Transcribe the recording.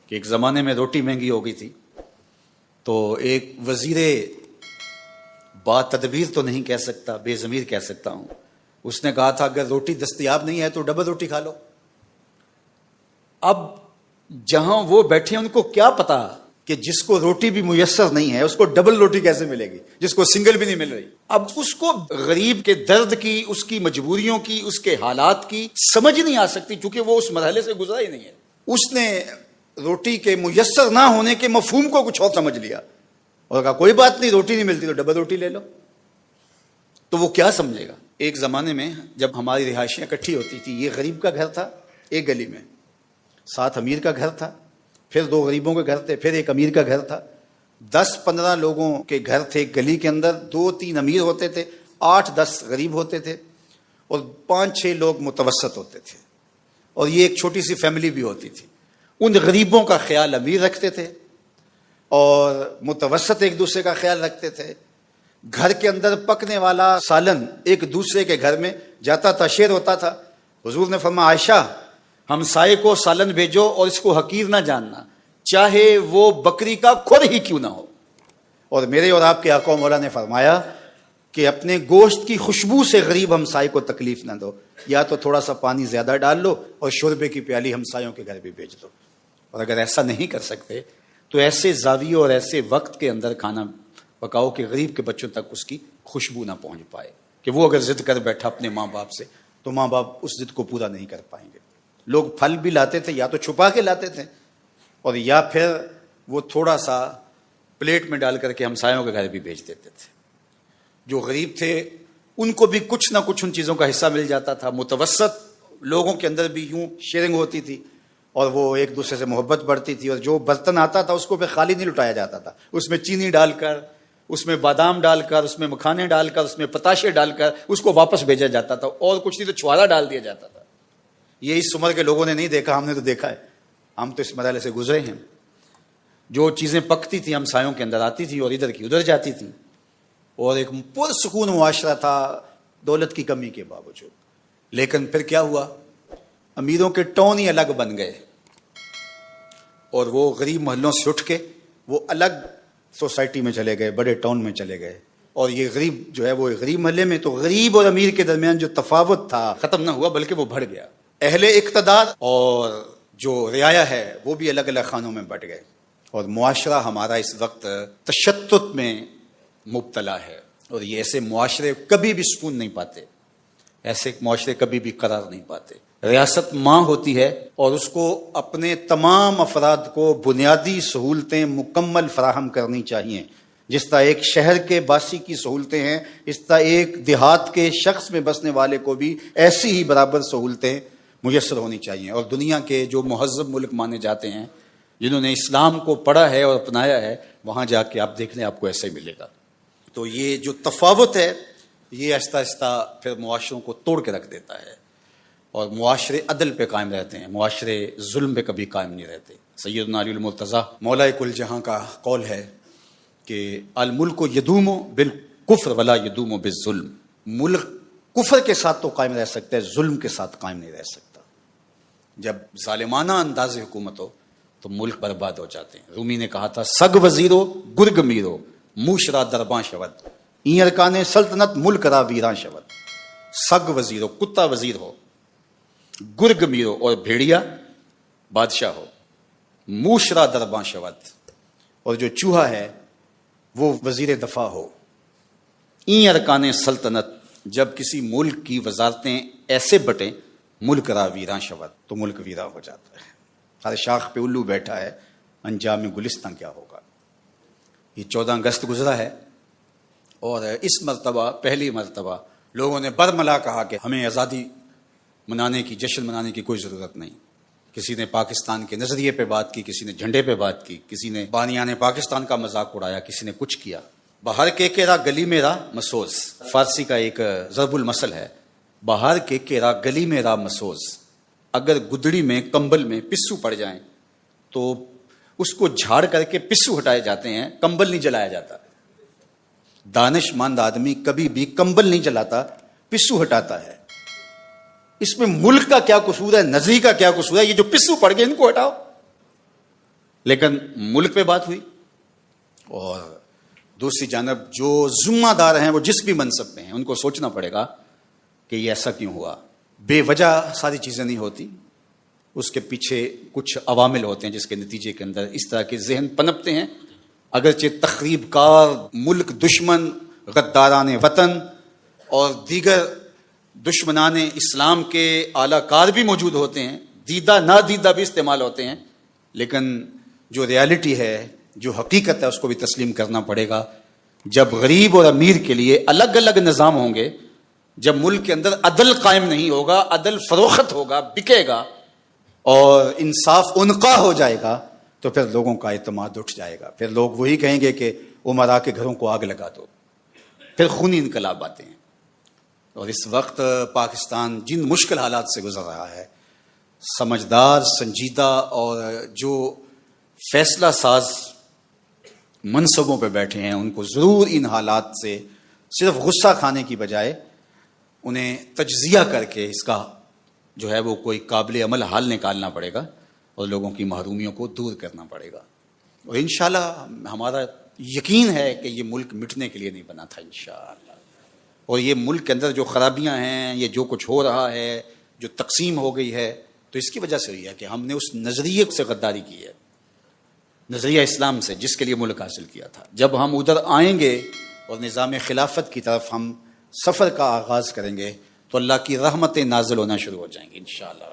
کہ ایک زمانے میں روٹی مہنگی ہو گئی تھی، تو ایک وزیر با تدبیر تو نہیں کہہ سکتا، بے ضمیر کہہ سکتا ہوں، اس نے کہا تھا اگر روٹی دستیاب نہیں ہے تو ڈبل روٹی کھا لو۔ اب جہاں وہ بیٹھے ان کو کیا پتا کہ جس کو روٹی بھی میسر نہیں ہے اس کو ڈبل روٹی کیسے ملے گی، جس کو سنگل بھی نہیں مل رہی۔ اب اس کو غریب کے درد کی، اس کی مجبوریوں کی، اس کے حالات کی سمجھ نہیں آ سکتی، چونکہ وہ اس مرحلے سے گزرا ہی نہیں ہے۔ اس نے روٹی کے میسر نہ ہونے کے مفہوم کو کچھ اور سمجھ لیا اور کہا کوئی بات نہیں، روٹی نہیں ملتی تو ڈبل روٹی لے لو۔ تو وہ کیا سمجھے گا؟ ایک زمانے میں جب ہماری رہائشیں اکٹھی ہوتی تھی، یہ غریب کا گھر تھا ایک گلی میں، ساتھ امیر کا گھر تھا، پھر 2 غریبوں کے گھر تھے، پھر ایک امیر کا گھر تھا، 10-15 لوگوں کے گھر تھے گلی کے اندر، 2-3 امیر ہوتے تھے، 8-10 غریب ہوتے تھے، اور 5-6 لوگ متوسط ہوتے تھے، اور یہ ایک چھوٹی سی فیملی بھی ہوتی تھی۔ ان غریبوں کا خیال امیر رکھتے تھے اور متوسط ایک دوسرے کا خیال رکھتے تھے۔ گھر کے اندر پکنے والا سالن ایک دوسرے کے گھر میں جاتا تھا، شیئر ہوتا تھا۔ حضور نے فرمایا عائشہ ہمسائے کو سالن بھیجو اور اس کو حقیر نہ جاننا، چاہے وہ بکری کا کھر ہی کیوں نہ ہو۔ اور میرے اور آپ کے آقا مولا نے فرمایا کہ اپنے گوشت کی خوشبو سے غریب ہمسائے کو تکلیف نہ دو، یا تو تھوڑا سا پانی زیادہ ڈال لو اور شوربے کی پیالی ہمسایوں کے گھر بھی بھیج دو۔ اور اگر ایسا نہیں کر سکتے تو ایسے زاویے اور ایسے وقت کے اندر کھانا پکاؤ کہ غریب کے بچوں تک اس کی خوشبو نہ پہنچ پائے، کہ وہ اگر ضد کر بیٹھا اپنے ماں باپ سے تو ماں باپ اس ضد کو پورا نہیں کر پائیں گے۔ لوگ پھل بھی لاتے تھے، یا تو چھپا کے لاتے تھے اور یا پھر وہ تھوڑا سا پلیٹ میں ڈال کر کے ہمسایوں کے گھر بھی بھیج دیتے تھے۔ جو غریب تھے ان کو بھی کچھ نہ کچھ ان چیزوں کا حصہ مل جاتا تھا۔ متوسط لوگوں کے اندر بھی یوں شیئرنگ ہوتی تھی اور وہ ایک دوسرے سے محبت بڑھتی تھی، اور جو برتن آتا تھا اس کو پھر خالی نہیں لٹایا جاتا تھا، اس میں چینی ڈال کر، اس میں بادام ڈال کر، اس میں مکھانے ڈال کر، اس میں پتاشے ڈال کر اس کو واپس بھیجا جاتا تھا، اور کچھ نہیں تو چھوارا ڈال دیا جاتا تھا۔ یہ اس عمر کے لوگوں نے نہیں دیکھا، ہم نے تو دیکھا ہے، ہم تو اس مرحلے سے گزرے ہیں۔ جو چیزیں پکتی تھیں ہمسایوں کے اندر آتی تھی اور ادھر کی ادھر جاتی تھی، اور ایک پرسکون معاشرہ تھا دولت کی کمی کے باوجود۔ لیکن پھر کیا ہوا؟ امیروں کے ٹون ہی الگ بن گئے، اور وہ غریب محلوں سے اٹھ کے وہ الگ سوسائٹی میں چلے گئے، بڑے ٹاؤن میں چلے گئے، اور یہ غریب جو ہے وہ غریب محلے میں، تو غریب اور امیر کے درمیان جو تفاوت تھا ختم نہ ہوا بلکہ وہ بڑھ گیا۔ اہل اقتدار اور جو رعایا ہے وہ بھی الگ الگ خانوں میں بٹ گئے، اور معاشرہ ہمارا اس وقت تشدد میں مبتلا ہے، اور یہ ایسے معاشرے کبھی بھی سکون نہیں پاتے، ایسے معاشرے کبھی بھی قرار نہیں پاتے۔ ریاست ماں ہوتی ہے اور اس کو اپنے تمام افراد کو بنیادی سہولتیں مکمل فراہم کرنی چاہیے۔ جس طرح ایک شہر کے باسی کی سہولتیں ہیں، اس طرح ایک دیہات کے شخص میں بسنے والے کو بھی ایسی ہی برابر سہولتیں میسر ہونی چاہیے۔ اور دنیا کے جو مہذب ملک مانے جاتے ہیں، جنہوں نے اسلام کو پڑھا ہے اور اپنایا ہے، وہاں جا کے آپ دیکھ لیں آپ کو ایسا ہی ملے گا۔ تو یہ جو تفاوت ہے یہ آہستہ آہستہ پھر معاشروں کو توڑ کے رکھ دیتا ہے، اور معاشرے عدل پہ قائم رہتے ہیں، معاشرے ظلم پہ کبھی قائم نہیں رہتے۔ سیدنا علی المرتضیٰ مولا کل جہاں کا قول ہے کہ الملک یدوم بالکفر ولا یدوم بالظلم، ملک کفر کے ساتھ تو قائم رہ سکتا ہے، ظلم کے ساتھ قائم نہیں رہ سکتا۔ جب ظالمانہ انداز حکومت ہو تو ملک برباد ہو جاتے ہیں۔ رومی نے کہا تھا سگ وزیرو گرگ میرو موشرا درباں شود، این ارکان سلطنت ملک را ویراں شود۔ سگ وزیر ہو، کتا وزیر ہو، گرگ میرو اور بھیڑیا بادشاہ ہو، موشرا درباں شود، اور جو چوہا ہے وہ وزیر دفاع ہو۔ این ارکان سلطنت، جب کسی ملک کی وزارتیں ایسے بٹیں، ملک را ویراں شود، تو ملک ویراں ہو جاتا ہے۔ ہر شاخ پہ الو بیٹھا ہے، انجام گلستان کیا ہوگا۔ یہ 14 اگست گزرا ہے، اور اس مرتبہ پہلی مرتبہ لوگوں نے برملا کہا کہ ہمیں آزادی منانے کی، جشن منانے کی کوئی ضرورت نہیں۔ کسی نے پاکستان کے نظریے پہ بات کی، کسی نے جھنڈے پہ بات کی، کسی نے بانیان پاکستان کا مذاق اڑایا، کسی نے کچھ کیا۔ باہر کے کیرا گلی میرا مسوز، فارسی کا ایک ضرب المثل ہے، باہر کے کیرا گلی میرا مسوز۔ اگر گدڑی میں، کمبل میں پسو پڑ جائیں تو اس کو جھاڑ کر کے پسو ہٹائے جاتے ہیں، کمبل نہیں جلایا جاتا۔ دانش مند آدمی کبھی بھی کمبل نہیں جلاتا، پسو ہٹاتا ہے۔ اس میں ملک کا کیا قصور ہے، نظری کا کیا قصور ہے؟ یہ جو پسو پڑ گئے ان کو ہٹاؤ۔ لیکن ملک پہ بات ہوئی، اور دوسری جانب جو ذمہ دار ہیں وہ جس بھی منصب پہ ہیں ان کو سوچنا پڑے گا کہ یہ ایسا کیوں ہوا. بے وجہ ساری چیزیں نہیں ہوتی، اس کے پیچھے کچھ عوامل ہوتے ہیں جس کے نتیجے کے اندر اس طرح کے ذہن پنپتے ہیں. اگرچہ تخریب کار، ملک دشمن، غداران وطن اور دیگر دشمنان اسلام کے اعلی کار بھی موجود ہوتے ہیں، دیدہ نادیدہ بھی استعمال ہوتے ہیں، لیکن جو ریالٹی ہے، جو حقیقت ہے، اس کو بھی تسلیم کرنا پڑے گا. جب غریب اور امیر کے لیے الگ الگ نظام ہوں گے، جب ملک کے اندر عدل قائم نہیں ہوگا، عدل فروخت ہوگا، بکے گا، اور انصاف انقا ہو جائے گا، تو پھر لوگوں کا اعتماد اٹھ جائے گا. پھر لوگ وہی کہیں گے کہ عمرا کے گھروں کو آگ لگا دو. پھر خونی انقلاب آتے ہیں. اور اس وقت پاکستان جن مشکل حالات سے گزر رہا ہے، سمجھدار، سنجیدہ اور جو فیصلہ ساز منصبوں پہ بیٹھے ہیں، ان کو ضرور ان حالات سے صرف غصہ کھانے کی بجائے انہیں تجزیہ کر کے اس کا جو ہے وہ کوئی قابل عمل حل نکالنا پڑے گا، اور لوگوں کی محرومیوں کو دور کرنا پڑے گا. اور انشاءاللہ ہمارا یقین ہے کہ یہ ملک مٹنے کے لیے نہیں بنا تھا انشاءاللہ. اور یہ ملک کے اندر جو خرابیاں ہیں، یہ جو کچھ ہو رہا ہے، جو تقسیم ہو گئی ہے، تو اس کی وجہ سے ہوئی ہے کہ ہم نے اس نظریے سے غداری کی ہے، نظریہ اسلام سے، جس کے لیے ملک حاصل کیا تھا. جب ہم ادھر آئیں گے اور نظام خلافت کی طرف ہم سفر کا آغاز کریں گے تو اللہ کی رحمتیں نازل ہونا شروع ہو جائیں گی انشاءاللہ.